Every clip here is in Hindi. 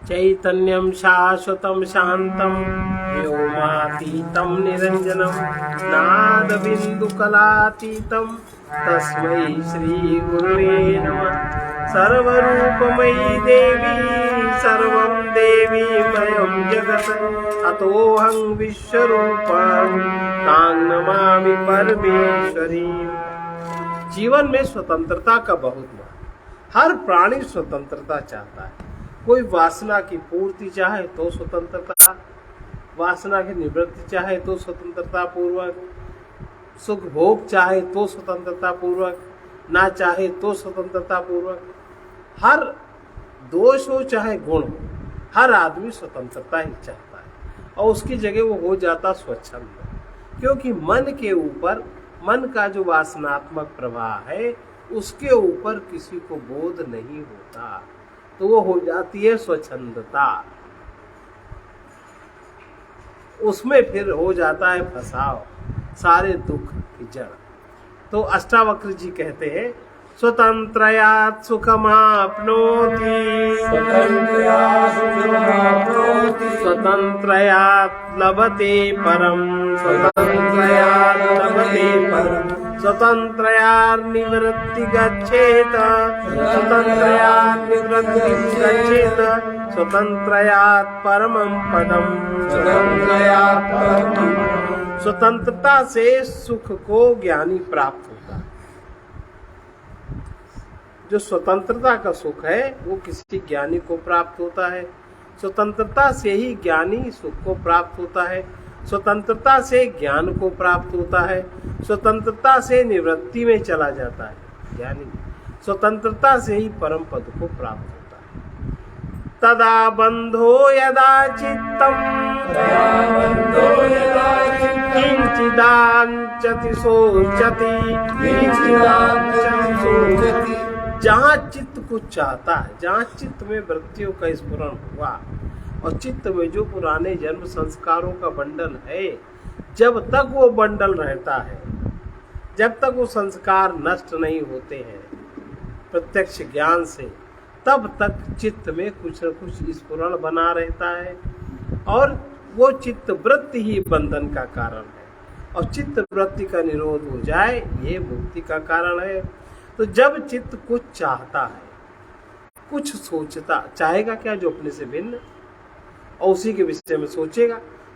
चैतन्यं शाश्वतं शान्तं व्योमातीतं निरञ्जनं नादबिन्दुकलातीतं तस्मै श्रीगुरुवे नमः। सर्वरूपमयी देवी सर्वं देवीमयं जगत् अतोऽहं विश्वरूपां तां नमामि परमेश्वरीं। जीवन में स्वतंत्रता का बहुत महत्व। हर प्राणी स्वतंत्रता चाहता है। कोई वासना की पूर्ति चाहे तो स्वतंत्रता, वासना की निवृत्ति चाहे तो स्वतंत्रता पूर्वक, सुख भोग चाहे तो स्वतंत्रता पूर्वक, ना चाहे तो स्वतंत्रता पूर्वक। हर दोष हो चाहे गुण हो, हर आदमी स्वतंत्रता ही चाहता है और उसकी जगह वो हो जाता स्वच्छंद, क्योंकि मन के ऊपर, मन का जो वासनात्मक प्रवाह है उसके ऊपर किसी को बोध नहीं होता, तो वो हो जाती है स्वच्छंदता। उसमें फिर हो जाता है फसाव, सारे दुख की जड़। तो अष्टावक्र जी कहते हैं स्वतंत्रयात् सुखमाप्नोति, स्वतंत्रयात् लभते परम, स्वतंत्रयात् निवृत्ति गच्छेत, स्वतंत्रयात् निवृत्ति गच्छेत, स्वतंत्रयात् परमं पदम। स्वतंत्रता से सुख को ज्ञानी प्राप्त होता है। जो स्वतंत्रता का सुख है वो किसी ज्ञानी को प्राप्त होता है। स्वतंत्रता से ही ज्ञानी सुख को प्राप्त होता है। स्वतंत्रता से ज्ञान को प्राप्त होता है। स्वतंत्रता से निवृत्ति में चला जाता है ज्ञानी। स्वतंत्रता से ही परम पद को प्राप्त होता है। तदा बंधो यदा चित्तम किंचिदांचति सोचति, जहाँ चित्त कुछ चाहता है, जहाँ चित्त में वृत्तियों का स्फुरण हुआ और चित्त में जो पुराने जन्म संस्कारों का बंडल है, जब तक वो बंडल रहता है, जब तक वो संस्कार नष्ट नहीं होते हैं प्रत्यक्ष ज्ञान से, तब तक चित्त में कुछ न कुछ स्फुरण बना रहता है और वो चित्त वृत्ति ही बंधन का कारण है। और चित्त वृत्ति का निरोध हो जाए ये मुक्ति का कारण है। तो जब चित्त कुछ चाहता है, कुछ सोचता, चाहेगा क्या जो अपने से भिन्न, और उसी के विषय में सोचेगा।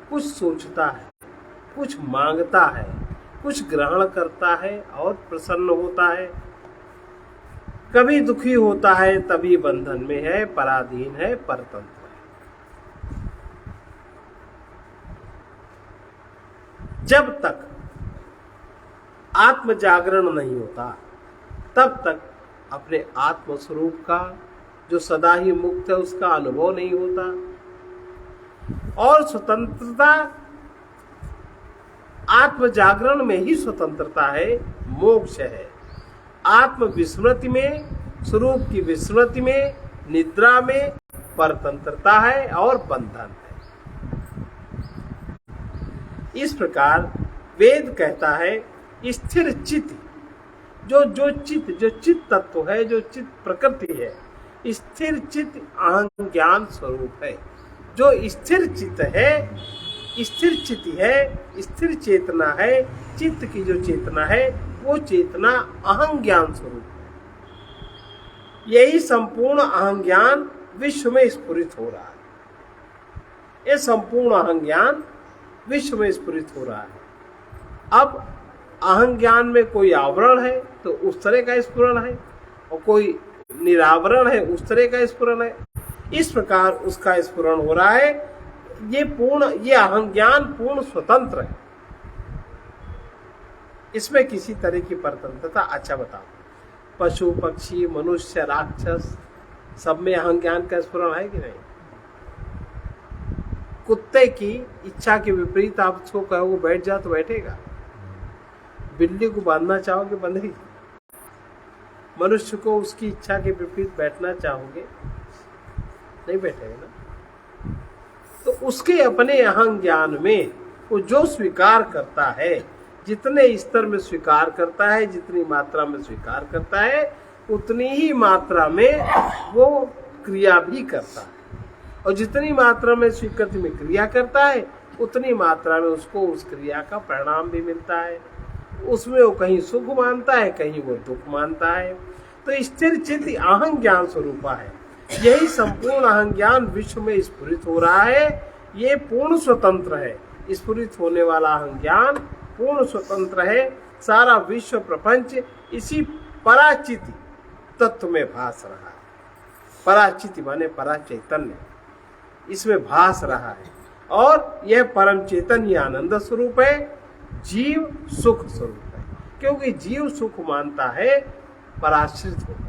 कुछ सोचता है, कुछ मांगता है, कुछ ग्रहण करता है और प्रसन्न होता है, कभी दुखी होता है तभी बंधन में है, पराधीन है, परतंत्र है। जब तक आत्म जागरण नहीं होता तब तक अपने आत्म स्वरूप का, जो सदा ही मुक्त है, उसका अनुभव नहीं होता। और स्वतंत्रता आत्म जागरण में ही स्वतंत्रता है, मोक्ष है। आत्म विस्मृति में, स्वरूप की विस्मृति में, निद्रा में परतंत्रता है और बंधन है। इस प्रकार वेद कहता है स्थिर चित्त, जो चित्त तत्व है, जो चित्त प्रकृति है, स्थिर चित्त अहं ज्ञान स्वरूप है। जो स्थिर चित्त है, स्थिर चित्त है, स्थिर चेतना है, चित्त की जो चेतना है वो चेतना अहं ज्ञान स्वरूप है। यही संपूर्ण अहं ज्ञान विश्व में स्फुरित हो रहा है। ये संपूर्ण अहं ज्ञान विश्व में स्फुरित हो रहा है। अब अहं ज्ञान में कोई आवरण है तो उस तरह का स्फुरण है, और कोई निरावरण है उस तरह का स्फुरण है। इस प्रकार उसका स्फुरण हो रहा है। ये अहं ज्ञान पूर्ण स्वतंत्र है, इसमें किसी तरह की परतंत्रता। अच्छा बताओ, पशु पक्षी मनुष्य राक्षस सब में अहं ज्ञान का स्फुरण है कि नहीं? कुत्ते की इच्छा के विपरीत आप उसको कहो बैठ जा तो बैठेगा। बिल्ली को बांधना चाहोगे बंधेगी। मनुष्य को उसकी इच्छा के विपरीत बैठना चाहोगे नहीं बैठेगा ना। तो उसके अपने अहं ज्ञान में वो जो स्वीकार करता है, जितने स्तर में स्वीकार करता है, जितनी मात्रा में स्वीकार करता है, उतनी ही मात्रा में वो क्रिया भी करता है। और जितनी मात्रा में स्वीकृति में क्रिया करता है उतनी मात्रा में उसको उस क्रिया का परिणाम भी मिलता है। उसमें वो कहीं सुख मानता है, कहीं वो दुख मानता है। तो स्थिर चित्त अहं ज्ञान स्वरूपा है। यही संपूर्ण अहं ज्ञान विश्व में स्फुरित हो रहा है। ये पूर्ण स्वतंत्र है। स्फुरित होने वाला अहं ज्ञान पूर्ण स्वतंत्र है। सारा विश्व प्रपंच इसी पराचिति तत्व में भास रहा है। पराचिति माने परा चैतन्य, इसमें भास रहा है। और यह परम चैतन्य आनंद स्वरूप है, जीव सुख स्वरूप है। क्योंकि जीव सुख मानता है पराश्रित होकर।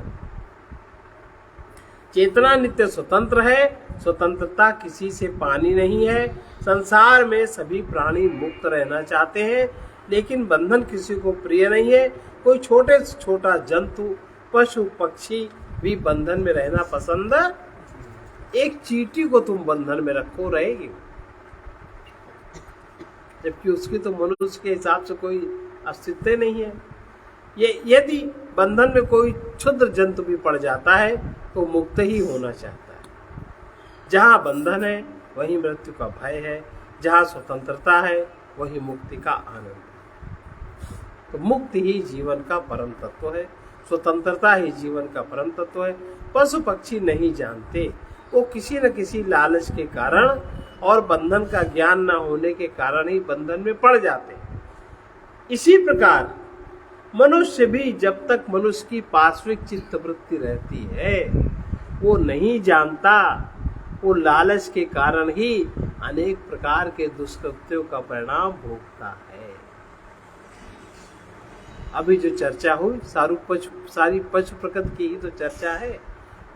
चेतना नित्य स्वतंत्र है। स्वतंत्रता किसी से पानी नहीं है। संसार में सभी प्राणी मुक्त रहना चाहते हैं, लेकिन बंधन किसी को प्रिय नहीं है। कोई छोटे से छोटा जंतु, पशु पक्षी भी बंधन में रहना पसंद। एक चींटी को तुम बंधन में रखो, रहेगी, जबकि उसकी तो मनुष्य के हिसाब से कोई अस्तित्व नहीं है। ये यदि बंधन में कोई क्षुद्र जंतु भी पड़ जाता है तो मुक्त ही होना चाहता है। जहाँ बंधन है वहीं मृत्यु का भय है, जहाँ स्वतंत्रता है वहीं मुक्ति का आनंद है। तो मुक्ति ही जीवन का परम तत्व है, स्वतंत्रता ही जीवन का परम तत्व है। पशु पक्षी नहीं जानते, वो किसी न किसी लालच के कारण और बंधन का ज्ञान न होने के कारण ही बंधन में पड़ जाते हैं। इसी प्रकार मनुष्य भी जब तक मनुष्य की पार्श्विक चित्तवृत्ति रहती है वो नहीं जानता, वो लालच के कारण ही अनेक प्रकार के दुष्कृत्यों का परिणाम भोगता है। अभी जो चर्चा हुई सारी पशु प्रकृति की ही तो चर्चा है।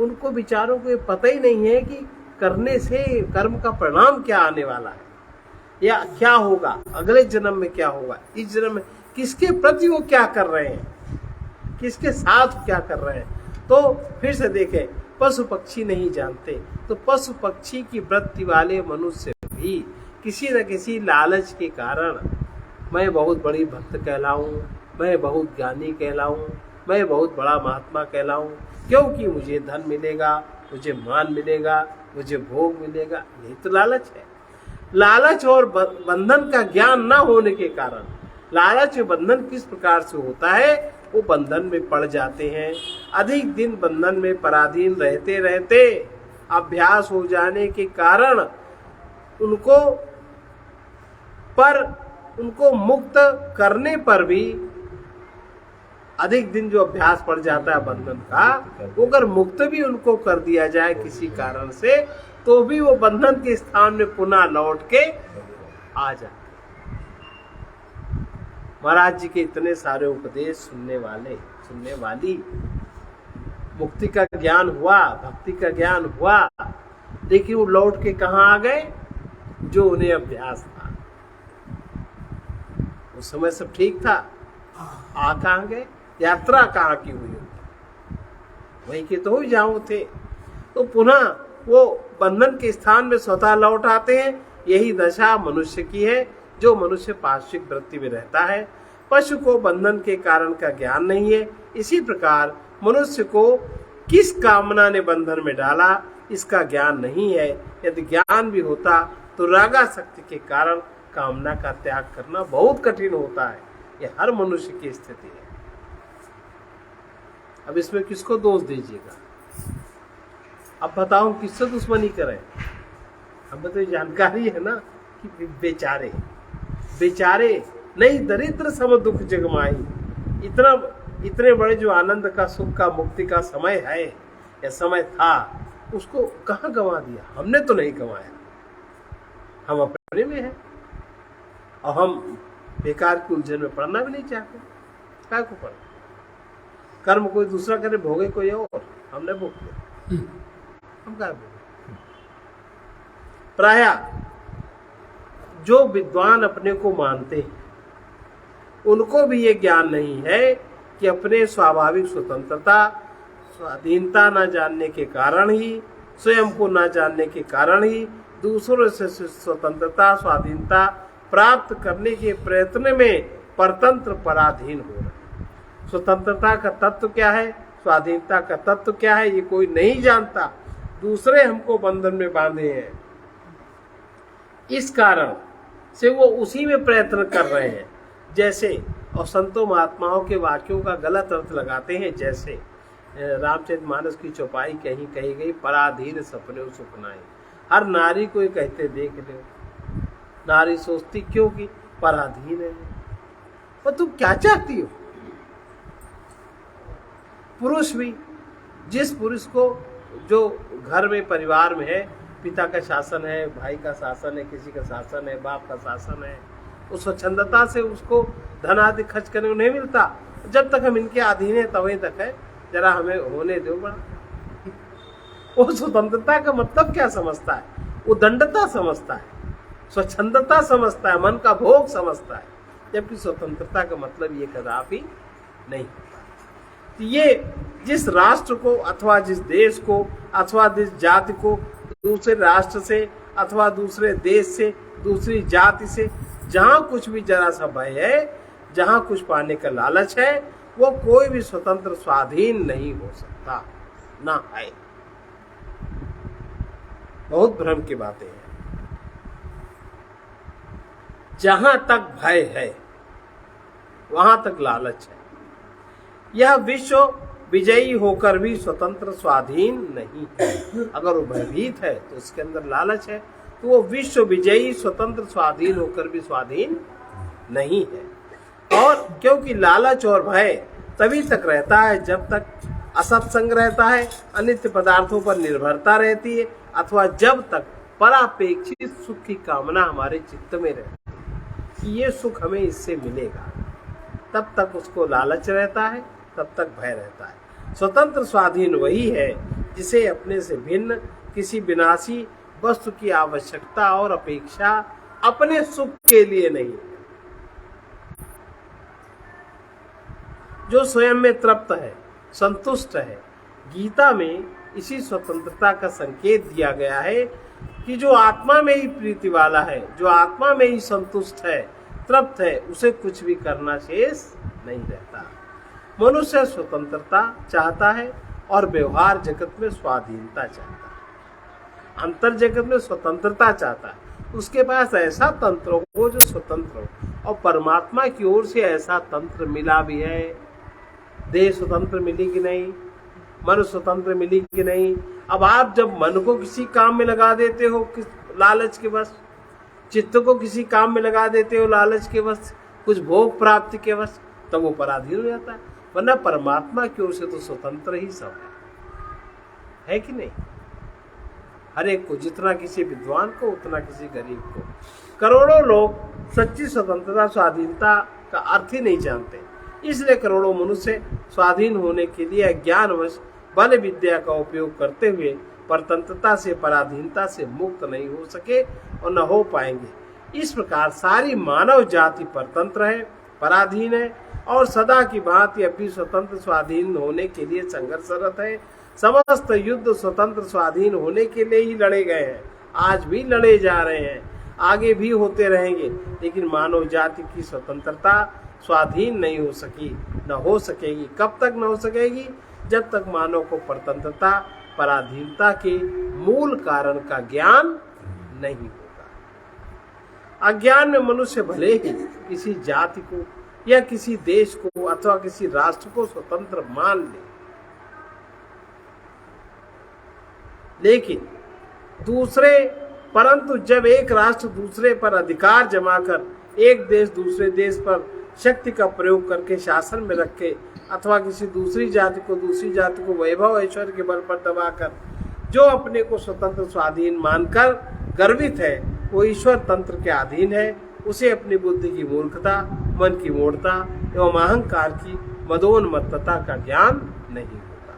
उनको विचारों को ये पता ही नहीं है कि करने से कर्म का परिणाम क्या आने वाला है, या क्या होगा, अगले जन्म में क्या होगा, इस जन्म में किसके प्रति वो क्या कर रहे हैं, किसके साथ क्या कर रहे हैं। तो फिर से देखें, पशु पक्षी नहीं जानते, तो पशु पक्षी की वृत्ति वाले मनुष्य भी किसी न किसी लालच के कारण मैं बहुत बड़ी भक्त कहलाऊं, मैं बहुत ज्ञानी कहलाऊं, मैं बहुत बड़ा महात्मा कहलाऊं, क्योंकि मुझे धन मिलेगा, मुझे मान मिलेगा, मुझे भोग मिलेगा। यही तो लालच है। लालच और बंधन का ज्ञान न होने के कारण, लालच और बंधन किस प्रकार से होता है, वो बंधन में पड़ जाते हैं। अधिक दिन बंधन में पराधीन रहते रहते अभ्यास हो जाने के कारण उनको मुक्त करने पर भी अधिक दिन जो अभ्यास पड़ जाता है बंधन का, वो अगर मुक्त भी उनको कर दिया जाए किसी कारण से, तो भी वो बंधन के स्थान में पुनः लौट के आ जाते। महाराज जी के इतने सारे उपदेश सुनने वाली, मुक्ति का ज्ञान हुआ, भक्ति का ज्ञान हुआ, लेकिन वो लौट के कहाँ आ गए, जो उन्हें अभ्यास था। उस समय सब ठीक था, आ कहाँ गए, यात्रा कहाँ की हुई, वहीं के तो जाओ थे। तो पुनः वो बंधन के स्थान में स्वतः लौट आते हैं। यही दशा मनुष्य की है, जो मनुष्य पार्श्विक वृत्ति में रहता है। पशु को बंधन के कारण का ज्ञान नहीं है। इसी प्रकार मनुष्य को किस कामना ने बंधन में डाला, इसका ज्ञान नहीं है। यदि ज्ञान भी होता तो रागासक्ति के कारण कामना का त्याग करना बहुत कठिन होता है। यह हर मनुष्य की स्थिति है। अब इसमें किसको दोष दीजिएगा? अब बताओ किससे दुश्मनी करें? हमें तो जानकारी है ना कि बेचारे नहीं दरिद्र सम दुख जगमाई। इतने बड़े जो आनंद का, सुख का, मुक्ति का समय है या समय था, उसको कहाँ गंवा दिया? हमने तो नहीं गंवाया, हम अपने में हैं और हम बेकार की उलझन में पड़ना भी नहीं चाहते। क्या को पढ़, कर्म कोई दूसरा करे, भोगे कोई और, हमने भोग, हम क्या भोगे। प्रायः जो विद्वान अपने को मानते हैं उनको भी ये ज्ञान नहीं है कि अपने स्वाभाविक स्वतंत्रता, स्वाधीनता न जानने के कारण ही, स्वयं को न जानने के कारण ही दूसरों से स्वतंत्रता, स्वाधीनता प्राप्त करने के प्रयत्न में परतंत्र पराधीन हो रहे। स्वतंत्रता का तत्व क्या है, स्वाधीनता का तत्व क्या है, ये कोई नहीं जानता। दूसरे हमको बंधन में बांधे हैं, इस कारण से वो उसी में प्रयत्न कर रहे हैं। जैसे और संतों महात्माओं के वाक्यों का गलत अर्थ लगाते हैं। जैसे रामचरितमानस की चौपाई कहीं कही गई, पराधीन सपने सुपनाए। हर नारी को ये कहते देख लो, नारी सोचती क्यों कि पराधीन है। और तुम क्या चाहती हो? पुरुष भी, जिस पुरुष को जो घर में परिवार में है, पिता का शासन है, भाई का शासन है, किसी का शासन है, बाप का शासन है, उस स्वच्छंदता से उसको धन आदि खर्च करने को नहीं मिलता। जब तक हम इनके अधीन है तभी तक है, जरा हमें होने दो बड़ा। वो स्वतंत्रता का मतलब क्या समझता है? वो दंडता समझता है, स्वच्छंदता समझता है, मन का भोग समझता है, जबकि स्वतंत्रता का मतलब ये कदापि नहीं होता। तो ये जिस राष्ट्र को अथवा जिस देश को अथवा जिस जाति को दूसरे राष्ट्र से अथवा दूसरे देश से दूसरी जाति से जहां कुछ भी जरा सा भय है, जहां कुछ पाने का लालच है, वो कोई भी स्वतंत्र स्वाधीन नहीं हो सकता, ना है। बहुत भ्रम की बातें हैं। जहां तक भय है वहां तक लालच है। यह विश्व विजयी होकर भी स्वतंत्र स्वाधीन नहीं है। अगर वो भयभीत है तो उसके अंदर लालच है, तो वो विश्व विजयी स्वतंत्र स्वाधीन होकर भी स्वाधीन नहीं है। और क्योंकि लालच और भय तभी तक रहता है जब तक असत्संग रहता है, अनित्य पदार्थों पर निर्भरता रहती है, अथवा जब तक परापेक्षित सुख की कामना हमारे चित्त में रहती है कि ये सुख हमें इससे मिलेगा, तब तक उसको लालच रहता है, तब तक भय रहता है। स्वतंत्र स्वाधीन वही है जिसे अपने से भिन्न किसी विनाशी वस्तु की आवश्यकता और अपेक्षा अपने सुख के लिए नहीं, जो स्वयं में तृप्त है, संतुष्ट है। गीता में इसी स्वतंत्रता का संकेत दिया गया है कि जो आत्मा में ही प्रीति वाला है, जो आत्मा में ही संतुष्ट है, तृप्त है, उसे कुछ भी करना शेष नहीं रहता। मनुष्य स्वतंत्रता चाहता है और व्यवहार जगत में स्वाधीनता चाहता है। अंतर जगत में स्वतंत्रता चाहता है, उसके पास ऐसा तंत्र हो जो स्वतंत्र हो, और परमात्मा की ओर से ऐसा तंत्र मिला भी है। देह स्वतंत्र मिली कि नहीं, मन स्वतंत्र मिली कि नहीं। अब आप जब मन को किसी काम में लगा देते हो लालच के वश, चित्त को किसी काम में लगा देते हो लालच के वश, कुछ भोग प्राप्ति के वश, तब वो पराधीन हो जाता है। वरना परमात्मा की ओर से तो स्वतंत्र ही सब है कि नहीं? हर एक को, जितना किसी विद्वान को उतना किसी गरीब को। करोड़ों लोग सच्ची स्वतंत्रता स्वाधीनता का अर्थ ही नहीं जानते, इसलिए करोड़ों मनुष्य स्वाधीन होने के लिए अज्ञानवश बल विद्या का उपयोग करते हुए परतंत्रता से, पराधीनता से मुक्त नहीं हो सके और न हो पाएंगे। इस प्रकार सारी मानव जाति परतंत्र है, पराधीन है और सदा की भांति अपनी स्वतंत्र स्वाधीन होने के लिए संघर्षरत है। समस्त युद्ध स्वतंत्र स्वाधीन होने के लिए ही लड़े गए हैं, आज भी लड़े जा रहे हैं, आगे भी होते रहेंगे। लेकिन मानव जाति की स्वतंत्रता स्वाधीन नहीं हो सकी, न हो सकेगी। कब तक न हो सकेगी? जब तक मानव को परतंत्रता, पराधीनता के मूल कारण का ज्ञान नहीं होगा। अज्ञान में मनुष्य भले ही किसी जाति को या किसी देश को अथवा किसी राष्ट्र को स्वतंत्र मान ले, लेकिन परंतु जब एक राष्ट्र दूसरे पर अधिकार जमाकर एक देश दूसरे देश पर शक्ति का प्रयोग करके शासन में रखे, अथवा किसी दूसरी जाति को वैभव ऐश्वर्य के बल पर दबाकर जो अपने को स्वतंत्र स्वाधीन मानकर गर्वित है, वो ईश्वर तंत्र के अधीन है। उसे अपनी बुद्धि की मूर्खता, मन की मूढ़ता एवं अहंकार की मदोन्मत्तता का ज्ञान नहीं होता।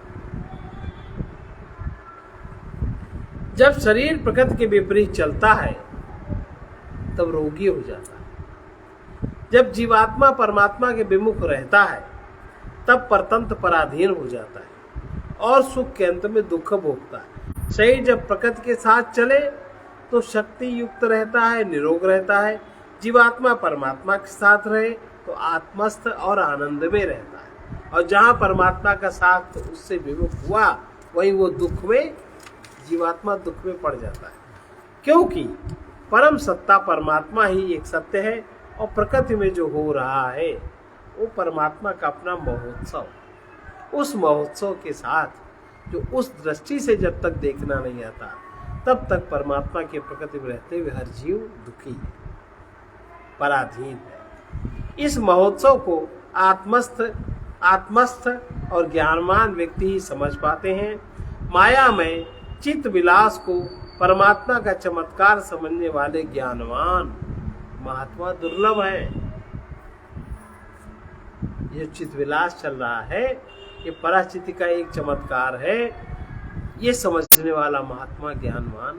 जब शरीर प्रकृति के विपरीत चलता है तब रोगी हो जाता है। जब जीवात्मा परमात्मा के विमुख रहता है तब परतंत्र पराधीन हो जाता है और सुख के अंत में दुख भोगता है। शरीर जब प्रकृति के साथ चले तो शक्ति युक्त रहता है, निरोग रहता है। जीवात्मा परमात्मा के साथ रहे तो आत्मस्थ और आनंद में रहता है, और जहाँ परमात्मा का साथ उससे विमुख हुआ वहीं वो दुख में जीवात्मा दुख में पड़ जाता है, क्योंकि परम सत्ता परमात्मा ही एक सत्य है और प्रकृति में जो हो रहा है वो परमात्मा का अपना महोत्सव। उस महोत्सव के साथ जो उस दृष्टि से जब तक देखना नहीं आता तब तक परमात्मा के प्रकृति में रहते हुए हर जीव दुखी है, पराधीन है। इस महोत्सव को आत्मस्थ और ज्ञानवान व्यक्ति ही समझ पाते हैं। माया में चित्त विलास को परमात्मा का चमत्कार समझने वाले ज्ञानवान महात्मा दुर्लभ है। ये चित्त विलास चल रहा है, ये पराचित्त का एक चमत्कार है, ये समझने वाला महात्मा ज्ञानवान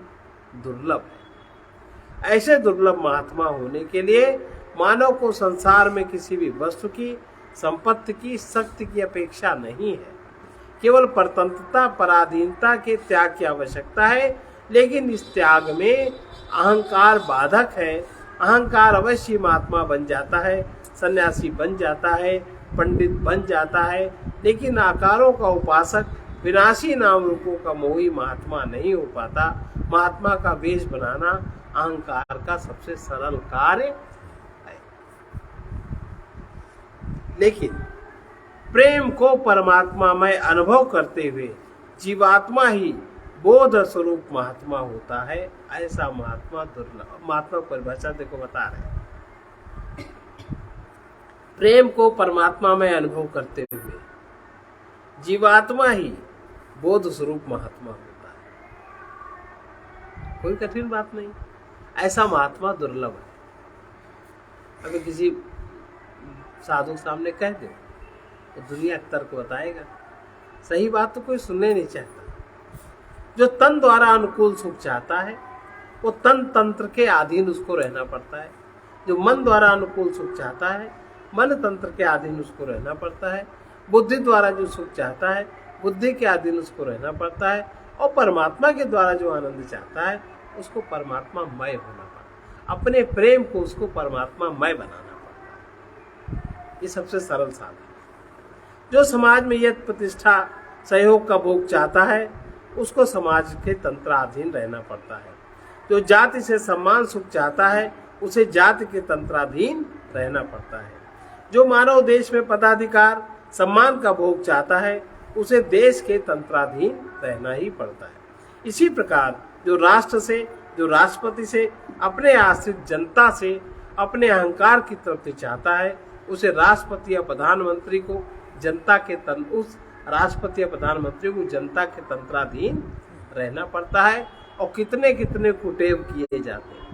दुर्लभ है। ऐसे दुर्लभ महात्मा होने के लिए मानव को संसार में किसी भी वस्तु की, संपत्ति की, शक्ति की अपेक्षा नहीं है। केवल परतंत्रता, पराधीनता के त्याग की आवश्यकता है, लेकिन इस त्याग में अहंकार बाधक है। अहंकार अवश्य महात्मा बन जाता है, सन्यासी बन जाता है, पंडित बन जाता है, लेकिन आकारों का उपासक, विनाशी नाम रूपों का मोही महात्मा नहीं हो पाता। महात्मा का वेश बनाना अहंकार का सबसे सरल कार्य है। लेकिन प्रेम को परमात्मा में अनुभव करते हुए जीवात्मा ही बोध स्वरूप महात्मा होता है। ऐसा महात्मा दुर्लभ। महात्मा परिभाषा देखो बता रहे, प्रेम को परमात्मा में अनुभव करते हुए जीवात्मा ही बोध स्वरूप महात्मा होता है। कोई कठिन बात नहीं, ऐसा महात्मा दुर्लभ है। अगर किसी साधु सामने कह दे तो दुनिया तर्क बताएगा, सही बात तो कोई सुनने नहीं चाहता। जो तन द्वारा अनुकूल सुख चाहता है वो तन तंत्र के अधीन उसको रहना पड़ता है। जो मन द्वारा अनुकूल सुख चाहता है मन तंत्र के अधीन उसको रहना पड़ता है। बुद्धि द्वारा जो सुख चाहता है बुद्धि के अधीन उसको रहना पड़ता है। और परमात्मा के द्वारा जो आनंद चाहता है उसको परमात्मा मय होना पड़ता है। अपने प्रेम को उसको परमात्मा मय बनाना पड़ता है। ये सबसे सरल साधन है। जो समाज में यह प्रतिष्ठा सहयोग का भोग चाहता है उसको समाज के तंत्राधीन रहना पड़ता है। जो जाति से सम्मान सुख चाहता है उसे जाति के तंत्राधीन रहना पड़ता है। जो मानव देश में पदाधिकार सम्मान का भोग चाहता है उसे देश के तंत्राधीन रहना ही पड़ता है। इसी प्रकार जो राष्ट्र से, जो राष्ट्रपति से, अपने आश्रित जनता से अपने अहंकार की तृप्ति चाहता है उसे राष्ट्रपति या प्रधानमंत्री को जनता के उस राष्ट्रपति या प्रधानमंत्री को जनता के तंत्राधीन रहना पड़ता है। और कितने कितने कुटेव किए जाते हैं।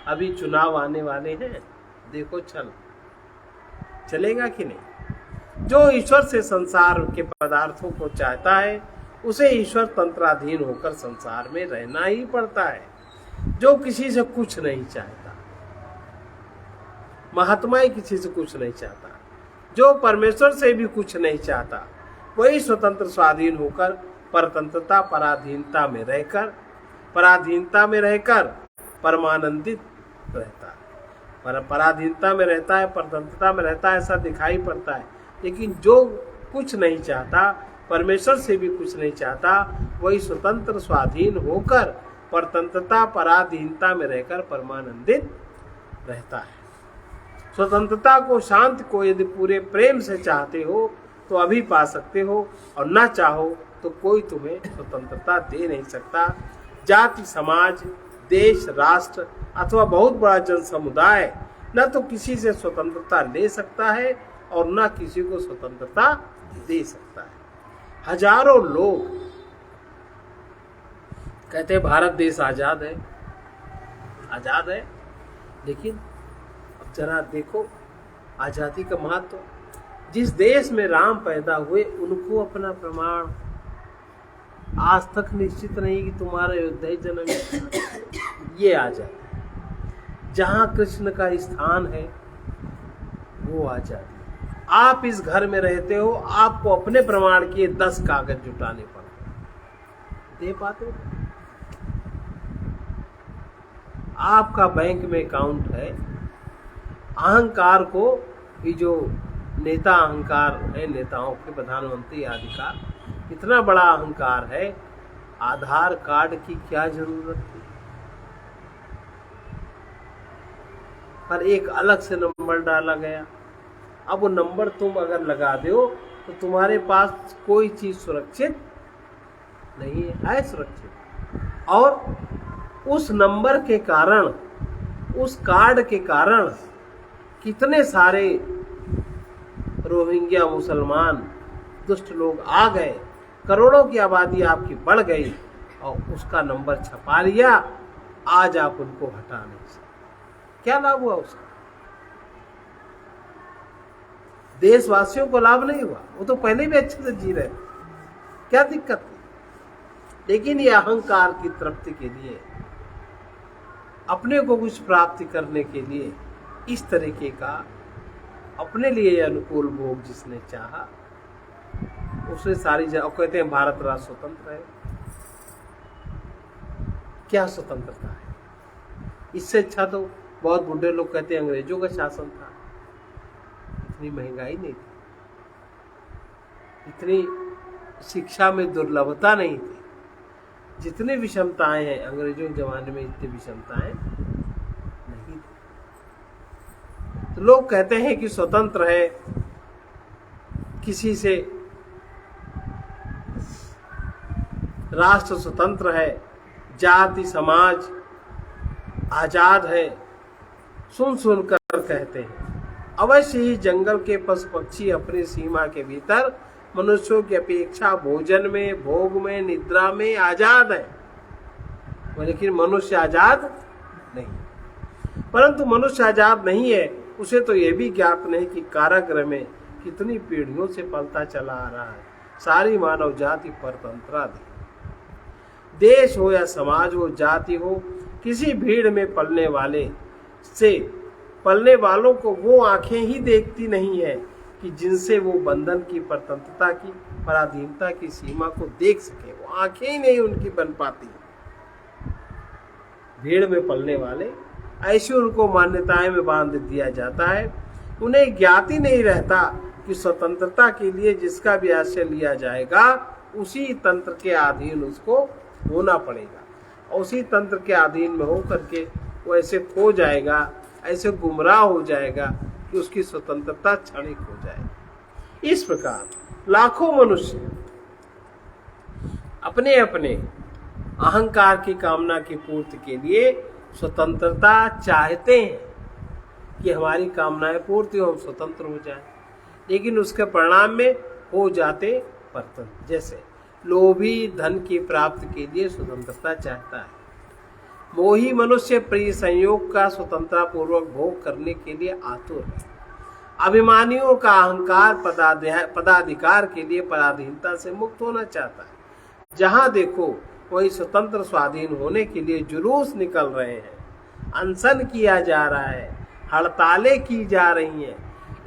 अभी चुनाव आने वाले हैं, देखो चलेगा कि नहीं। जो ईश्वर से संसार के पदार्थों को चाहता है उसे ईश्वर तंत्राधीन होकर संसार में रहना ही पड़ता है। जो किसी से कुछ नहीं चाहता, महात्मा ही किसी से कुछ नहीं चाहता, जो परमेश्वर से भी कुछ नहीं चाहता, वही स्वतंत्र स्वाधीन होकर परतंत्रता पराधीनता में रहकर परमानंदित रहता है। पराधीनता में रहता है, परतंत्रता में रहता है, ऐसा दिखाई पड़ता है। लेकिन जो कुछ नहीं चाहता, परमेश्वर से भी कुछ नहीं चाहता, वही स्वतंत्र स्वाधीन होकर परतंत्रता पराधीनता में रहकर परमानंदित रहता है। स्वतंत्रता को, शांति को यदि पूरे प्रेम से चाहते हो तो अभी पा सकते हो, और ना चाहो तो कोई तुम्हें स्वतंत्रता दे नहीं सकता। जाति, समाज, देश, राष्ट्र अथवा बहुत बड़ा जन समुदाय न तो किसी से स्वतंत्रता ले सकता है और न किसी को स्वतंत्रता दे सकता है। हजारों लोग कहते हैं भारत देश आजाद है, लेकिन अब जरा देखो आजादी का महत्व। जिस देश में राम पैदा हुए उनको अपना प्रमाण आज तक निश्चित नहीं कि तुम्हारा अयोध्या ही जन्म ये आजादी। जहां कृष्ण का स्थान है वो आजादी। आप इस घर में रहते हो, आपको अपने प्रमाण के 10 कागज जुटाने पड़ते, दे पाते हो? आपका बैंक में अकाउंट है। अहंकार को भी, जो नेता अहंकार है, नेताओं के प्रधानमंत्री आदि का इतना बड़ा अहंकार है, आधार कार्ड की क्या जरूरत थी? पर एक अलग से नंबर डाला गया। अब वो नंबर तुम अगर लगा दो तो तुम्हारे पास कोई चीज सुरक्षित नहीं है सुरक्षित। और उस नंबर के कारण, उस कार्ड के कारण कितने सारे रोहिंग्या मुसलमान दुष्ट लोग आ गए, करोड़ों की आबादी आपकी बढ़ गई और उसका नंबर छपा लिया। आज आप उनको हटा नहीं सकते। क्या लाभ हुआ उसका? देशवासियों को लाभ नहीं हुआ, वो तो पहले भी अच्छे से जी रहे थे, क्या दिक्कत थी? लेकिन ये अहंकार की तृप्ति के लिए, अपने को कुछ प्राप्ति करने के लिए, इस तरीके का अपने लिए अनुकूल भोग जिसने चाहा उसने सारी जगह कहते हैं भारत राष्ट्र स्वतंत्र है। क्या स्वतंत्रता है? इससे अच्छा तो बहुत बूढ़े लोग कहते हैं अंग्रेजों का शासन था। इतनी महंगाई नहीं थी, इतनी शिक्षा में दुर्लभता नहीं थी, जितनी विषमताएं हैं अंग्रेजों के जमाने में इतनी विषमताएं नहीं थी। तो लोग कहते हैं कि स्वतंत्र है, किसी से राष्ट्र स्वतंत्र है, जाति समाज आजाद है, सुन सुनकर कहते हैं। अवश्य ही जंगल के पशु पक्षी अपनी सीमा के भीतर मनुष्यों की अपेक्षा भोजन में, भोग में, निद्रा में आजाद है, लेकिन मनुष्य आजाद नहीं। परंतु मनुष्य आजाद नहीं है, उसे तो यह भी ज्ञात नहीं कि कारागृह में कितनी पीढ़ियों से पलता चला आ रहा है सारी मानव जाति परतंत्राधीन। देश हो या समाज हो, जाति हो, किसी भीड़ में पलने वालों को वो आंखें ही देखती नहीं है कि जिनसे वो बंधन की, परतंत्रता की, पराधीनता की सीमा को देख सके। वो आंखें ही नहीं उनकी बन पाती। भीड़ में पलने वाले ऐसे उनको मान्यताएं में बांध दिया जाता है। उन्हें ज्ञात ही नहीं रहता कि स्वतंत्रता के लिए जिसका भी आश्रय लिया जाएगा उसी तंत्र के अधीन उसको होना पड़ेगा, और उसी तंत्र के अधीन में हो करके वो ऐसे खो जाएगा, ऐसे गुमराह हो जाएगा कि उसकी स्वतंत्रता क्षणिक हो जाएगी। इस प्रकार लाखों मनुष्य अपने अपने अहंकार की कामना की पूर्ति के लिए स्वतंत्रता चाहते हैं कि हमारी कामनाएं पूर्ति हो, हम स्वतंत्र हो जाएं, लेकिन उसके परिणाम में हो जाते परतंत्र। जैसे लोभी धन की प्राप्ति के लिए स्वतंत्रता चाहता है, मोही मनुष्य प्रिय संयोग का स्वतंत्रता पूर्वक भोग करने के लिए आतुर है, अभिमानियों का अहंकार पदाधिकार के लिए पराधीनता से मुक्त होना चाहता है। जहां देखो वही स्वतंत्र स्वाधीन होने के लिए जुलूस निकल रहे हैं, अनशन किया जा रहा है, हड़तालें की जा रही हैं,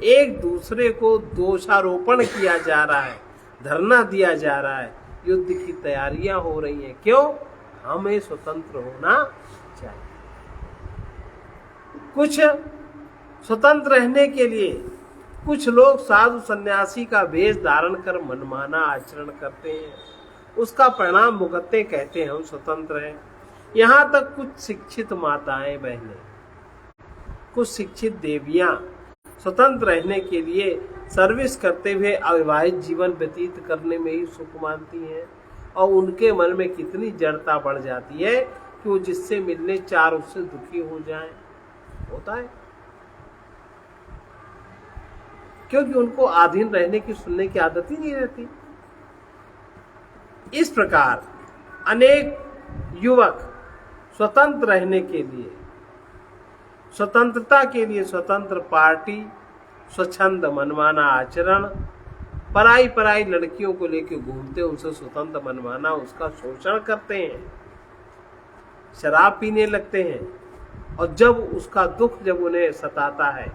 एक दूसरे को दोषारोपण किया जा रहा है, धरना दिया जा रहा है, युद्ध की तैयारियां हो रही हैं। क्यों? हमें स्वतंत्र होना चाहिए। कुछ स्वतंत्र रहने के लिए कुछ लोग साधु सन्यासी का वेश धारण कर मनमाना आचरण करते हैं, उसका परिणाम भुगतते कहते हैं हम स्वतंत्र हैं। यहाँ तक कुछ शिक्षित माताएं बहनें, कुछ शिक्षित देवियां स्वतंत्र रहने के लिए सर्विस करते हुए अविवाहित जीवन व्यतीत करने में ही सुख मानती हैं, और उनके मन में कितनी जड़ता बढ़ जाती है कि वो जिससे मिलने चार उससे दुखी हो जाएं। होता है क्योंकि उनको अधीन रहने की, सुनने की आदत ही नहीं रहती। इस प्रकार अनेक युवक स्वतंत्र रहने के लिए, स्वतंत्रता के लिए स्वतंत्र पार्टी, स्वच्छंद मनमाना आचरण, पराई लड़कियों को लेकर घूमते, उनसे स्वतंत्र मनमाना उसका शोषण करते हैं, शराब पीने लगते हैं, और जब उसका दुख जब उन्हें सताता है,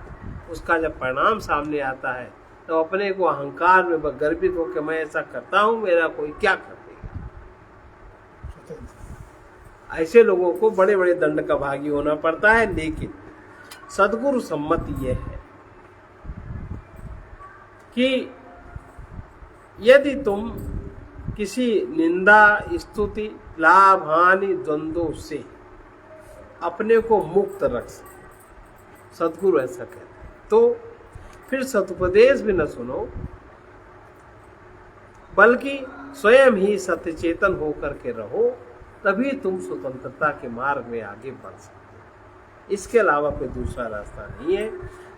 उसका जब परिणाम सामने आता है, तो अपने को अहंकार में गर्वित होकर मैं ऐसा करता हूं, मेरा कोई क्या कर देगा। ऐसे लोगों को बड़े बड़े दंड का भागी होना पड़ता है। लेकिन सदगुरु सम्मति यह है कि यदि तुम किसी निंदा स्तुति लाभ हानि द्वंद्वों से अपने को मुक्त रख सके। सदगुरु ऐसा कहते हैं। तो फिर सदुपदेश भी न सुनो, बल्कि स्वयं ही सत्य चेतन होकर के रहो, तभी तुम स्वतंत्रता के मार्ग में आगे बढ़ सकते हो। इसके अलावा कोई दूसरा रास्ता नहीं है।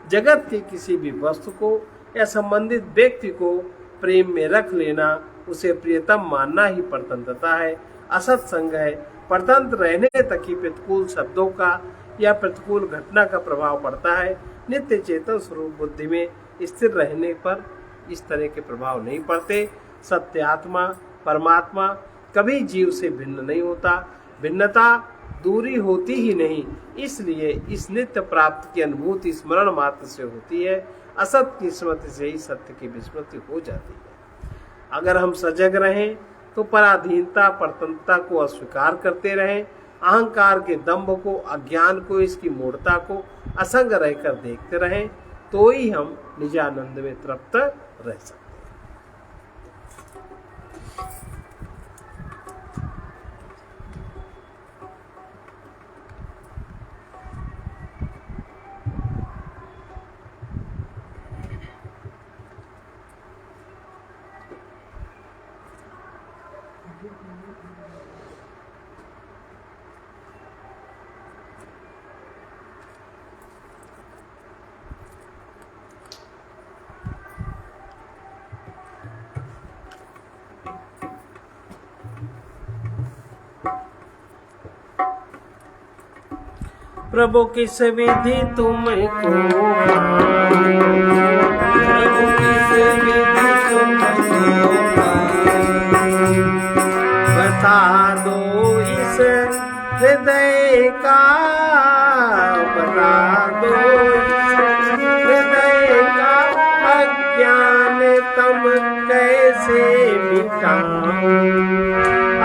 जगत के किसी भी वस्तु को या संबंधित व्यक्ति को प्रेम में रख लेना, उसे प्रियतम मानना ही परतंत्रता है, असत संग है। परतंत्र रहने तक ही प्रतिकूल शब्दों का या प्रतिकूल घटना का प्रभाव पड़ता है। नित्य चेतन स्वरूप बुद्धि में स्थिर रहने पर इस तरह के प्रभाव नहीं पड़ते। सत्य आत्मा परमात्मा कभी जीव से भिन्न नहीं होता, भिन्नता दूरी होती ही नहीं। इसलिए इस नित्य प्राप्त की अनुभूति स्मरण मात्र से होती है। असत की स्मृति से ही सत्य की विस्मृति हो जाती है। अगर हम सजग रहें तो पराधीनता परतंत्रता को अस्वीकार करते रहें, अहंकार के दंभ को, अज्ञान को, इसकी मूढ़ता को असंग रहकर देखते रहें, तो ही हम निजानंद में तृप्त रह सकते हैं। प्रभु किस विधि तुमको प्रभु किस विधि तुमको बता दो इस हृदय का, बता दो इस हृदय का अज्ञान तम कैसे मिटाऊं,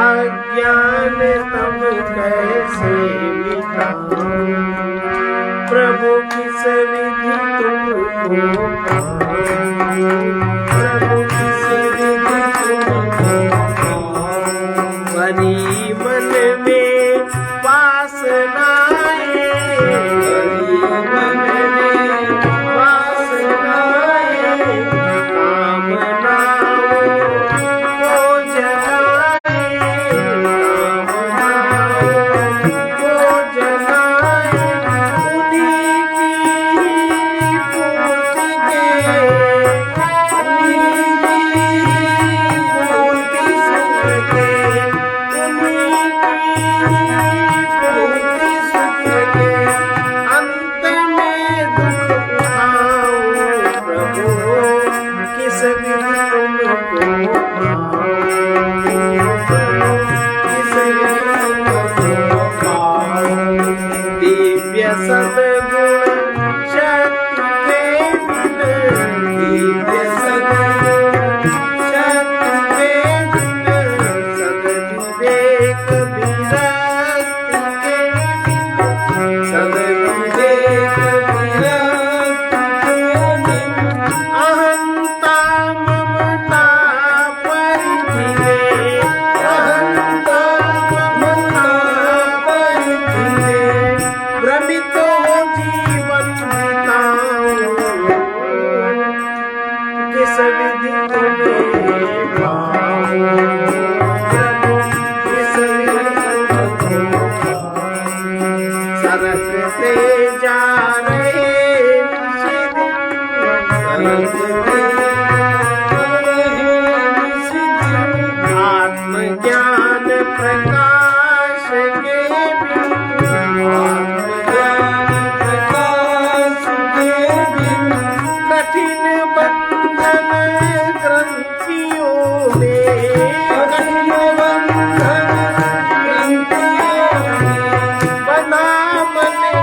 अज्ञान तम कैसे मिटाऊं। प्रभु किस विधि तुमको प्रभु किस विधि तुमको बड़ी मन में वासनाएं, बड़ी मन में वासनाएं कामनाओं को जगाए, कामनाओं को जगाए।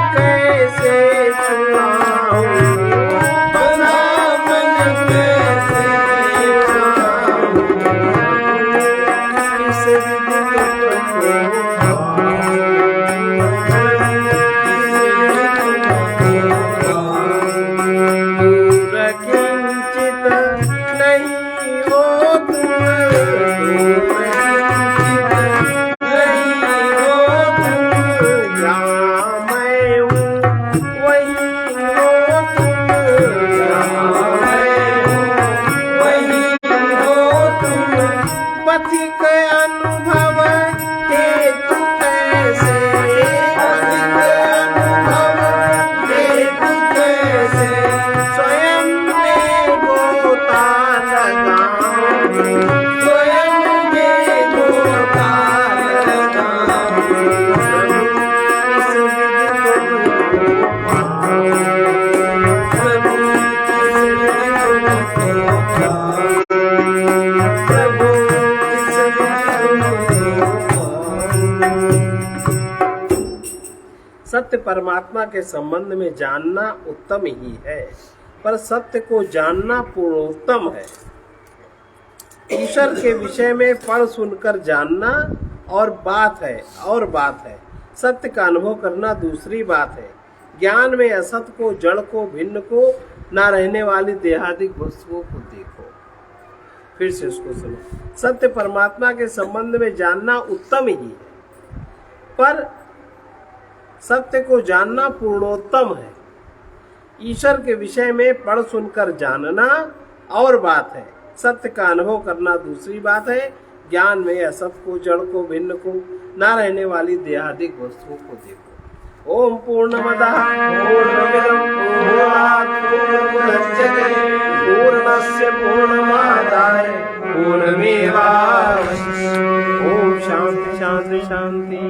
कैसे छुड़ाऊं, बना मन सत्य परमात्मा के संबंध में जानना उत्तम ही है, पर सत्य को जानना पूर्णोत्तम है। ईश्वर के विषय में पढ़ सुनकर जानना और बात है, सत्य का अनुभव करना दूसरी बात है। ज्ञान में असत को, जड़ को, भिन्न को, ना रहने वाली देहादिक वस्तुओं को देखो। फिर से उसको सुनो। सत्य परमात्मा के संबंध में जानना उत्तम ही है, पर सत्य को जानना पूर्णोत्तम है। ईश्वर के विषय में पढ़ सुनकर जानना और बात है, सत्य का अनुभव करना दूसरी बात है। ज्ञान में असत को, जड़ को, भिन्न को, ना रहने वाली देहादिक वस्तुओं को देखो। ओम पूर्णमदः पूर्णमिदं पूर्णात् पूर्णमुदच्यते पूर्णस्य पूर्णमादाय पूर्णमेवावशिष्यते। ओम शांति शांति शांति।